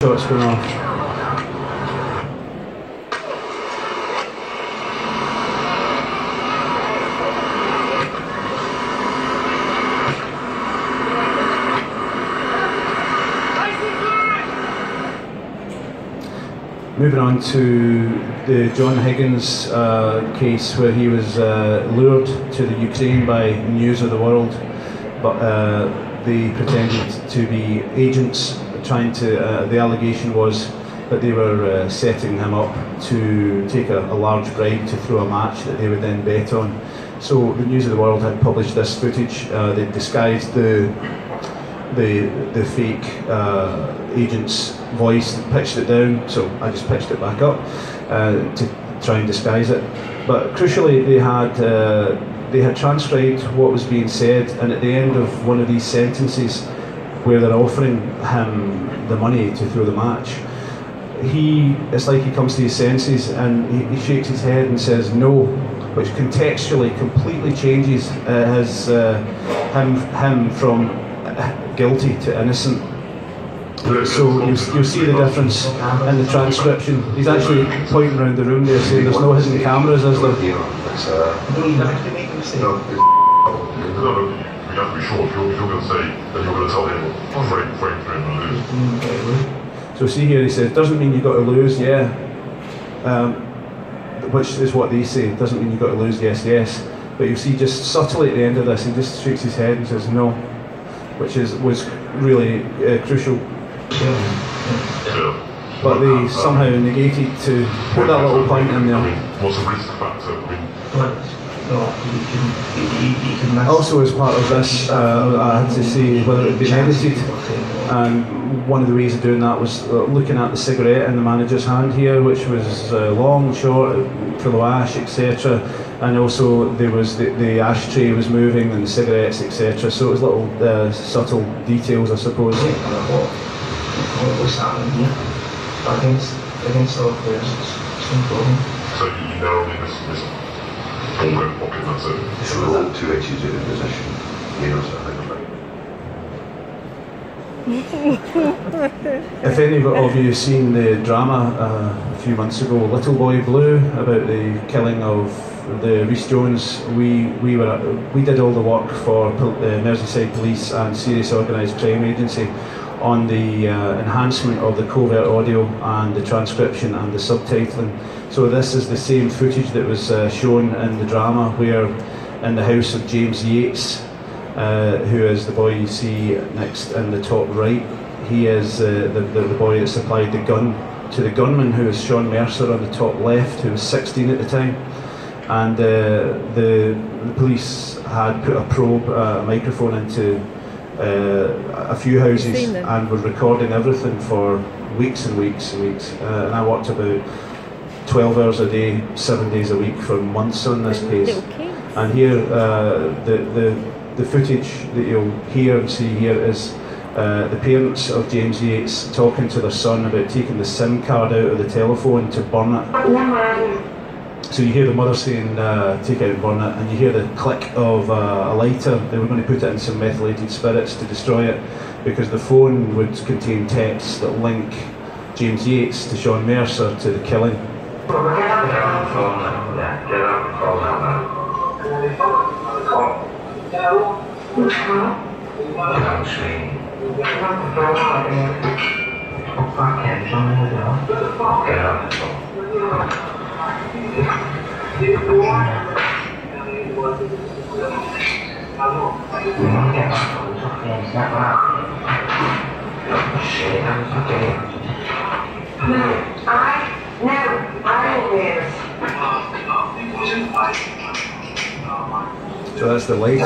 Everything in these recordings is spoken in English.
Shots going off. Moving on to the John Higgins case, where he was lured to the Ukraine by News of the World, but they pretended to be agents trying to, the allegation was that they were setting him up to take a large bribe to throw a match that they would then bet on. So the News of the World had published this footage. They disguised the fake agent's voice, pitched it down, so I just pitched it back up to try and disguise it. But crucially, they had transcribed what was being said, and at the end of one of these sentences, where they're offering him the money to throw the match, it's like he comes to his senses and he shakes his head and says no, which contextually completely changes him from guilty to innocent. So you'll see the difference in the transcription. He's actually pointing around the room there saying there's no hidden cameras, is there? You have to be sure if you're going to say that you're going to tell him frame and lose. So see here, he says, doesn't mean you've got to lose, yeah. Which is what they say, doesn't mean you've got to lose, yes, yes. But you see just subtly at the end of this, he just shakes his head and says no, which was really crucial. Yeah. But they somehow negated to put that little point in there. What's the risk factor? Also, as part of this, I had to see whether it had been edited, and one of the ways of doing that was looking at the cigarette in the manager's hand here, which was long, short, full of ash, etc. And also there was the ashtray was moving and the cigarettes, etc. So it was little subtle details, I suppose. What was happening here? Against all players, it's important. So you narrowly miss pocket, that's it. So with that 2 inches in position, you know, sort of thing. If any of you have seen the drama a few months ago, Little Boy Blue, about the killing of the Rhys Jones, we did all the work for Merseyside Police and Serious Organised Crime Agency on the enhancement of the covert audio and the transcription and the subtitling. So this is the same footage that was shown in the drama, where in the house of James Yates, who is the boy you see next in the top right, he is the boy that supplied the gun to the gunman, who is Sean Mercer on the top left, who was 16 at the time. And the police had put a probe, a microphone into a few houses and were recording everything for weeks and weeks and weeks. And I worked about 12 hours a day, 7 days a week for months on this case. And here, the footage that you'll hear and see here is the parents of James Yates talking to their son about taking the SIM card out of the telephone to burn it. So you hear the mother saying, take it out and burn it, and you hear the click of a lighter. They were going to put it in some methylated spirits to destroy it, because the phone would contain texts that link James Yates to Sean Mercer to the killing. So that's the lighter.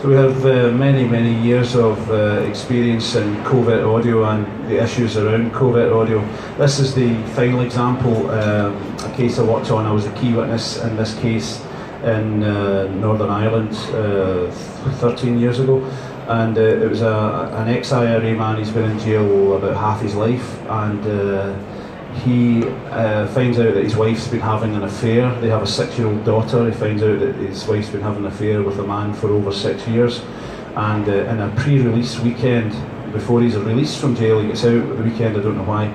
So we have many years of experience in covert audio and the issues around covert audio. This is the final example, a case I worked on. I was a key witness in this case in Northern Ireland 13 years ago, and it was an ex-IRA man. He's been in jail about half his life, and he finds out that his wife's been having an affair. They have a 6-year-old daughter. He finds out that his wife's been having an affair with a man for over 6 years. And in a pre-release weekend, before he's released from jail, he gets out the weekend, I don't know why,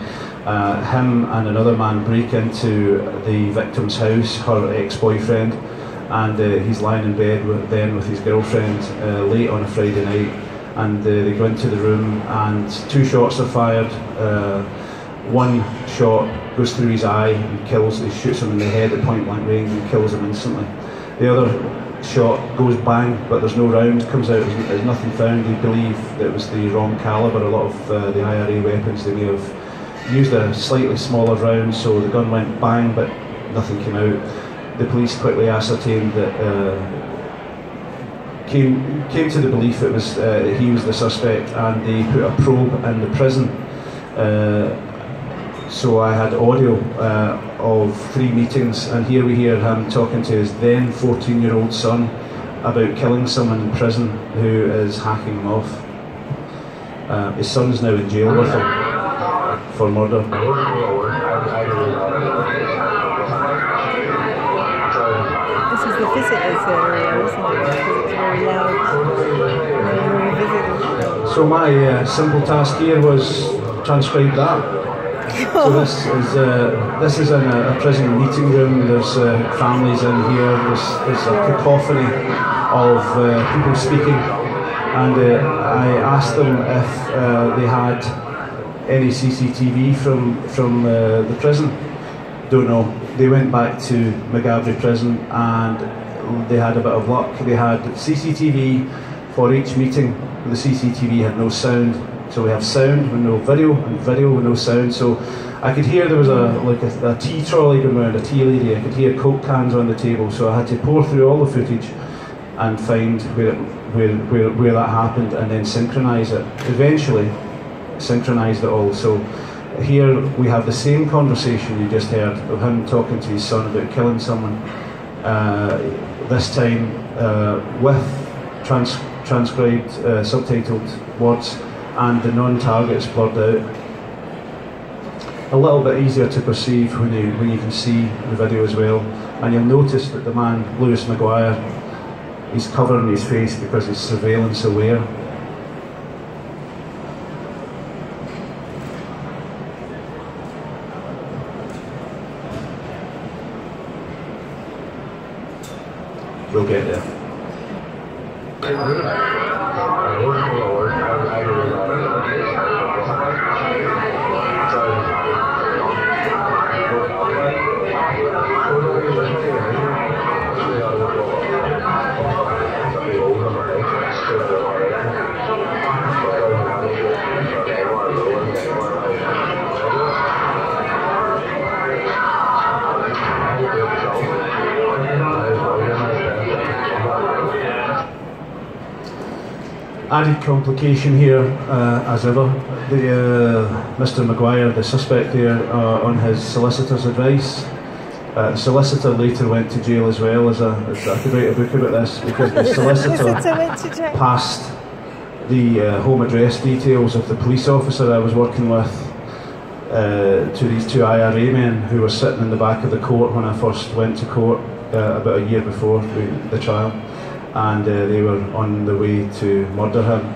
him and another man break into the victim's house, her ex-boyfriend, and he's lying in bed with his girlfriend late on a Friday night, and they go into the room and 2 shots are fired. One shot goes through his eye and kills, he shoots him in the head at point blank range and kills him instantly. The other shot goes bang, but there's no round, comes out, there's nothing found. They believe that it was the wrong calibre. A lot of the IRA weapons, they may have used a slightly smaller round, so the gun went bang, but nothing came out. The police quickly ascertained that, came to the belief it was he was the suspect, and they put a probe in the prison. So I had audio of 3 meetings, and here we hear him talking to his then 14-year-old son about killing someone in prison who is hacking him off. His son's now in jail with him for murder. This is the visitors area, isn't it? Because it's very loud. Visitors. So my simple task here was transcribe that. So this is in a prison meeting room. There's families in here. There's a cacophony of people speaking, and I asked them if they had any CCTV from the prison. Don't know. They went back to McGavry prison and they had a bit of luck. They had CCTV for each meeting. The CCTV had no sound. So we have sound with no video, and video with no sound. So I could hear there was a tea trolley going around, a tea lady. I could hear Coke cans on the table. So I had to pour through all the footage and find where that happened, and then synchronise it. Eventually, synchronised it all. So here we have the same conversation you just heard of him talking to his son about killing someone. This time with transcribed, subtitled words, and the non-targets blurred out. A little bit easier to perceive when you can see the video as well. And you'll notice that the man, Lewis Maguire, he's covering his face because he's surveillance aware. We'll get there. Added complication here, as ever. Mr. Maguire, the suspect there, on his solicitor's advice. The solicitor later went to jail as well. I could write a book about this, because the solicitor passed the home address details of the police officer I was working with to these 2 IRA men who were sitting in the back of the court when I first went to court about a year before the trial. And they were on the way to murder him.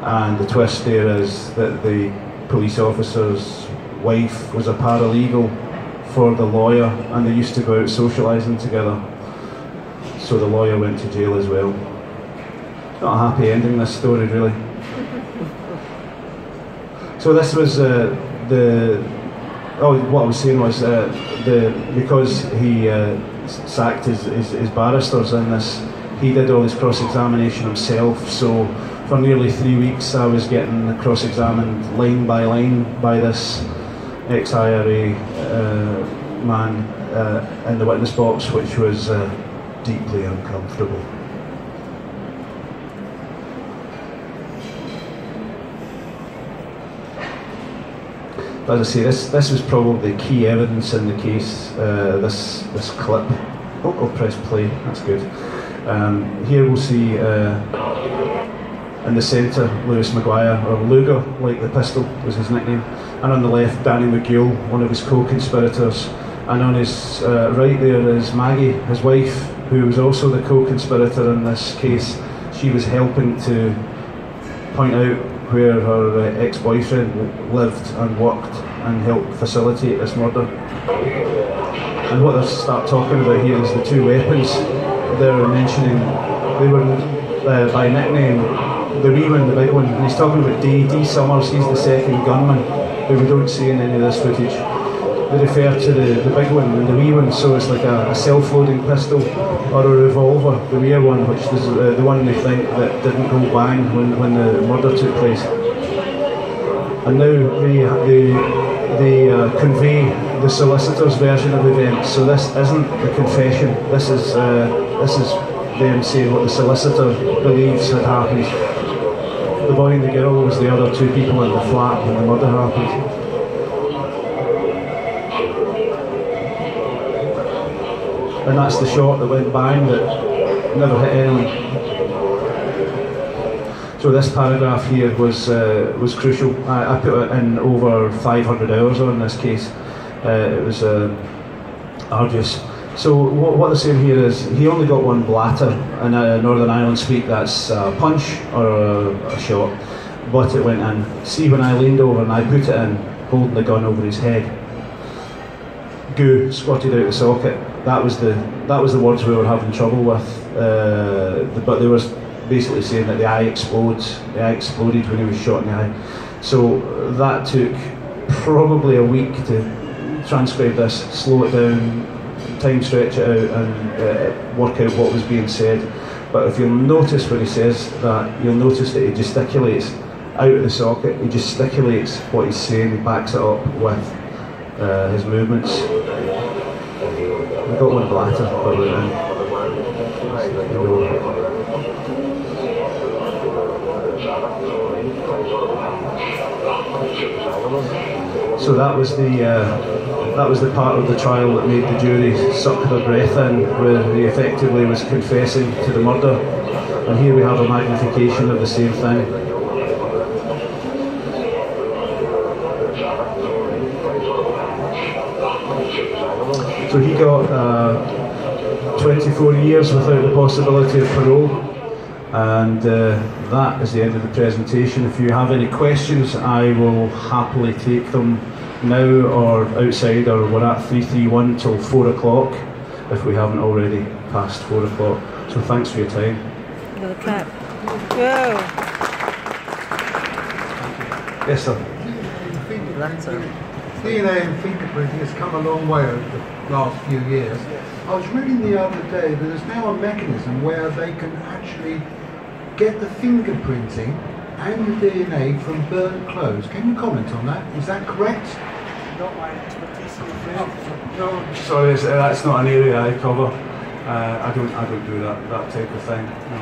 And the twist there is that the police officer's wife was a paralegal for the lawyer, and they used to go out socialising together. So the lawyer went to jail as well. Not a happy ending, this story, really. So this was what I was saying was because he sacked his barristers in this, he did all his cross-examination himself. So for nearly 3 weeks I was getting cross-examined line by line by this ex-IRA man in the witness box, which was deeply uncomfortable. But as I say, this was probably key evidence in the case, this clip. Oh, I'll press play, that's good. Here we'll see in the centre Lewis Maguire, or Luger, like the pistol was his nickname, and on the left Danny McGill, one of his co-conspirators, and on his right there is Maggie, his wife, who was also the co-conspirator in this case. She was helping to point out where her ex-boyfriend lived and worked and helped facilitate this murder. And what they start talking about here is the two weapons they're mentioning. They were by nickname the wee one, the big one. And he's talking about D. Summers, he's the second gunman, who we don't see in any of this footage. They refer to the big one and the wee one, so it's like a self-loading pistol or a revolver, the rear one, which is the one they think that didn't go bang when the murder took place. And now they convey the solicitor's version of events. So this isn't the confession. This is them saying what the solicitor believes had happened. The boy and the girl was the other two people in the flat when the murder happened. And that's the shot that went bang that never hit anyone. So this paragraph here was crucial. I put in over 500 hours on this case. It was arduous. So what they're saying here is he only got one blatter. In Northern Ireland speak, that's a punch or a shot, but it went in. See, when I leaned over and I put it in, holding the gun over his head, goo squirted out the socket. That was the words we were having trouble with. But they were basically saying that the eye explodes. The eye exploded when he was shot in the eye. So that took probably a week to transcribe this, slow it down, time stretch it out, and work out what was being said. But if you'll notice when he says that, you'll notice that he gesticulates out of the socket. He gesticulates what he's saying. He backs it up with his movements. I got one blatter, but so that was the part of the trial that made the jury suck their breath in, where he effectively was confessing to the murder. And here we have a magnification of the same thing. So he got 24 years without the possibility of parole, and that is the end of the presentation. If you have any questions, I will happily take them now or outside, or we're at 331 till 4 o'clock if we haven't already passed 4 o'clock. So thanks for your time. Another clap. Whoa! Yes, sir. DNA and fingerprinting has come a long way over the last few years. I was reading the other day that there's now a mechanism where they can actually get the fingerprinting and the DNA from burnt clothes. Can you comment on that? Is that correct? Not my expertise. No, sorry, that's not an area I cover. I don't do that type of thing. No.